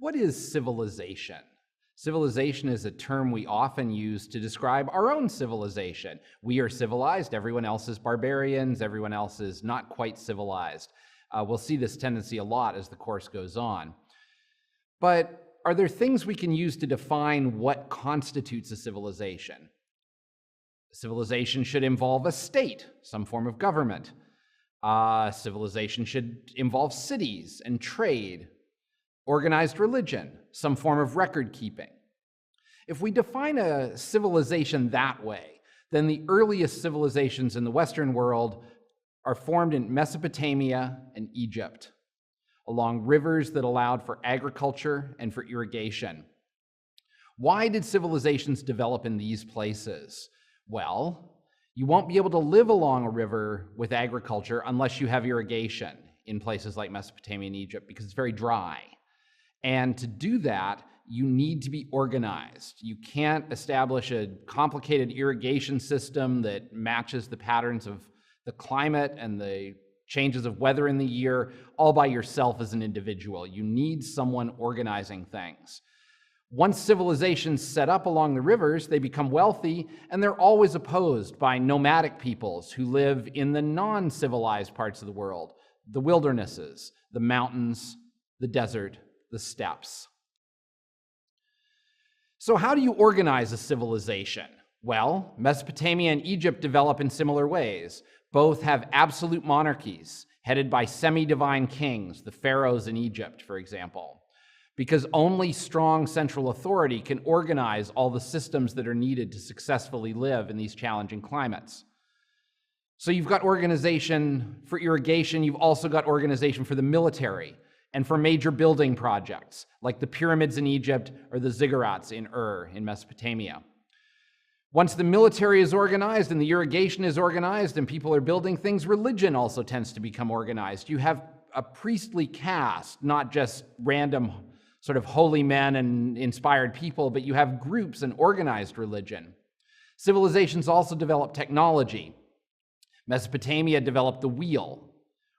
What is civilization? Civilization is a term we often use to describe our own civilization. We are civilized, everyone else is barbarians, everyone else is not quite civilized. We'll see this tendency a lot as the course goes on. But are there things we can use to define what constitutes a civilization? Civilization should involve a state, some form of government. Civilization should involve cities and trade, organized religion, some form of record keeping. If we define a civilization that way, then the earliest civilizations in the Western world are formed in Mesopotamia and Egypt, along rivers that allowed for agriculture and for irrigation. Why did civilizations develop in these places? Well, you won't be able to live along a river with agriculture unless you have irrigation in places like Mesopotamia and Egypt because it's very dry. And to do that, you need to be organized. You can't establish a complicated irrigation system that matches the patterns of the climate and the changes of weather in the year all by yourself as an individual. You need someone organizing things. Once civilizations set up along the rivers, they become wealthy, and they're always opposed by nomadic peoples who live in the non-civilized parts of the world, the wildernesses, the mountains, the desert, the steppes. So how do you organize a civilization? Well, Mesopotamia and Egypt develop in similar ways. Both have absolute monarchies, headed by semi-divine kings, the pharaohs in Egypt, for example, because only strong central authority can organize all the systems that are needed to successfully live in these challenging climates. So you've got organization for irrigation, you've also got organization for the military, and for major building projects, like the pyramids in Egypt or the ziggurats in in Mesopotamia. Once the military is organized and the irrigation is organized and people are building things, religion also tends to become organized. You have a priestly caste, not just random sort of holy men and inspired people, but you have groups and organized religion. Civilizations also develop technology. Mesopotamia developed the wheel.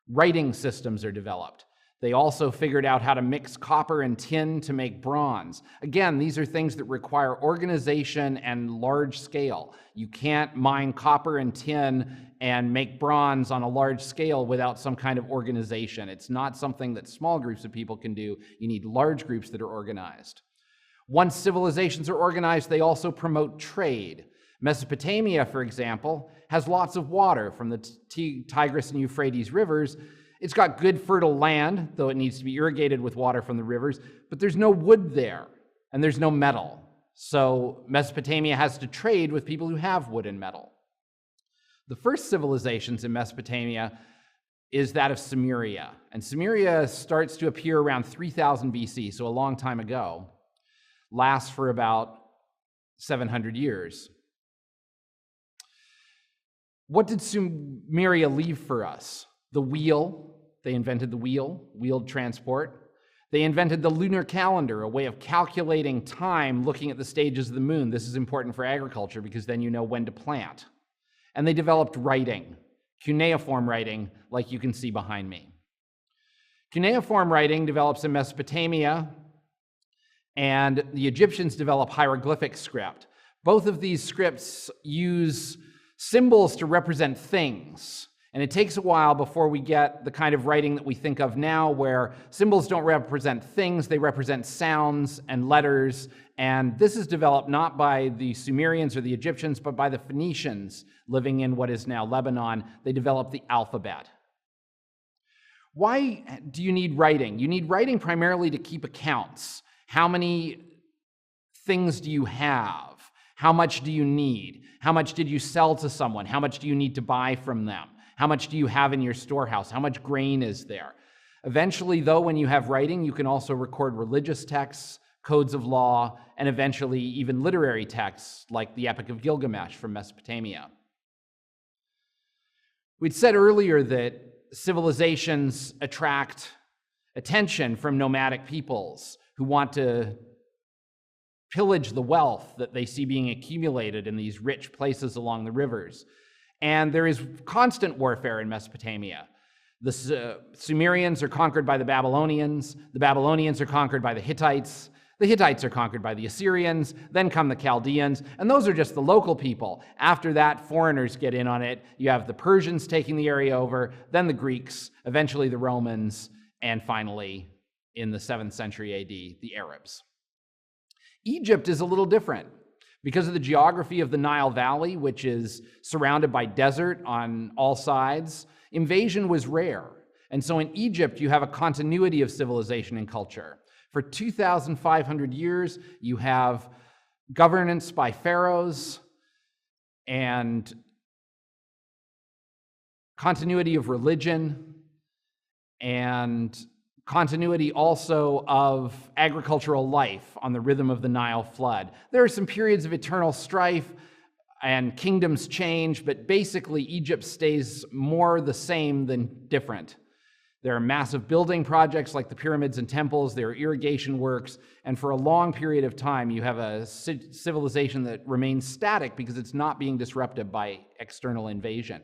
Writing systems are developed. They also figured out how to mix copper and tin to make bronze. Again, these are things that require organization and large scale. You can't mine copper and tin and make bronze on a large scale without some kind of organization. It's not something that small groups of people can do. You need large groups that are organized. Once civilizations are organized, they also promote trade. Mesopotamia, for example, has lots of water from the Tigris and Euphrates rivers. It's got good fertile land, though it needs to be irrigated with water from the rivers, but there's no wood there, and there's no metal. So Mesopotamia has to trade with people who have wood and metal. The first civilizations in Mesopotamia is that of Sumeria, and Sumeria starts to appear around 3000 BC, so a long time ago, lasts for about 700 years. What did Sumeria leave for us? The wheel. They invented the wheel, wheeled transport. They invented the lunar calendar, a way of calculating time looking at the stages of the moon. This is important for agriculture because then you know when to plant. And they developed writing, cuneiform writing, like you can see behind me. Cuneiform writing develops in Mesopotamia, and the Egyptians develop hieroglyphic script. Both of these scripts use symbols to represent things. And it takes a while before we get the kind of writing that we think of now, where symbols don't represent things, they represent sounds and letters. And this is developed not by the Sumerians or the Egyptians, but by the Phoenicians living in what is now Lebanon. They developed the alphabet. Why do you need writing? You need writing primarily to keep accounts. How many things do you have? How much do you need? How much did you sell to someone? How much do you need to buy from them? How much do you have in your storehouse? How much grain is there? Eventually, though, when you have writing, you can also record religious texts, codes of law, and eventually even literary texts like the Epic of Gilgamesh from Mesopotamia. We'd said earlier that civilizations attract attention from nomadic peoples who want to pillage the wealth that they see being accumulated in these rich places along the rivers. And there is constant warfare in Mesopotamia. The Sumerians are conquered by the Babylonians are conquered by the Hittites are conquered by the Assyrians, then come the Chaldeans, and those are just the local people. After that, foreigners get in on it. You have the Persians taking the area over, then the Greeks, eventually the Romans, and finally, in the 7th century AD, the Arabs. Egypt is a little different. Because of the geography of the Nile Valley, which is surrounded by desert on all sides, invasion was rare. And so in Egypt, you have a continuity of civilization and culture. For 2,500 years, you have governance by pharaohs and continuity of religion and continuity also of agricultural life on the rhythm of the Nile flood. There are some periods of eternal strife and kingdoms change, but basically Egypt stays more the same than different. There are massive building projects like the pyramids and temples, there are irrigation works, and for a long period of time you have a civilization that remains static because it's not being disrupted by external invasion.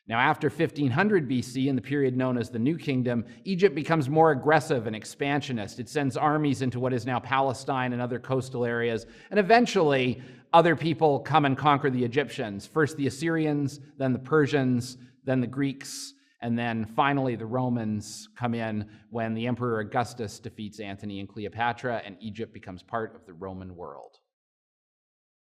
Now, after 1500 BC, in the period known as the New Kingdom, Egypt becomes more aggressive and expansionist. It sends armies into what is now Palestine and other coastal areas, and eventually other people come and conquer the Egyptians. First the Assyrians, then the Persians, then the Greeks, and then finally the Romans come in when the Emperor Augustus defeats Antony and Cleopatra, and Egypt becomes part of the Roman world.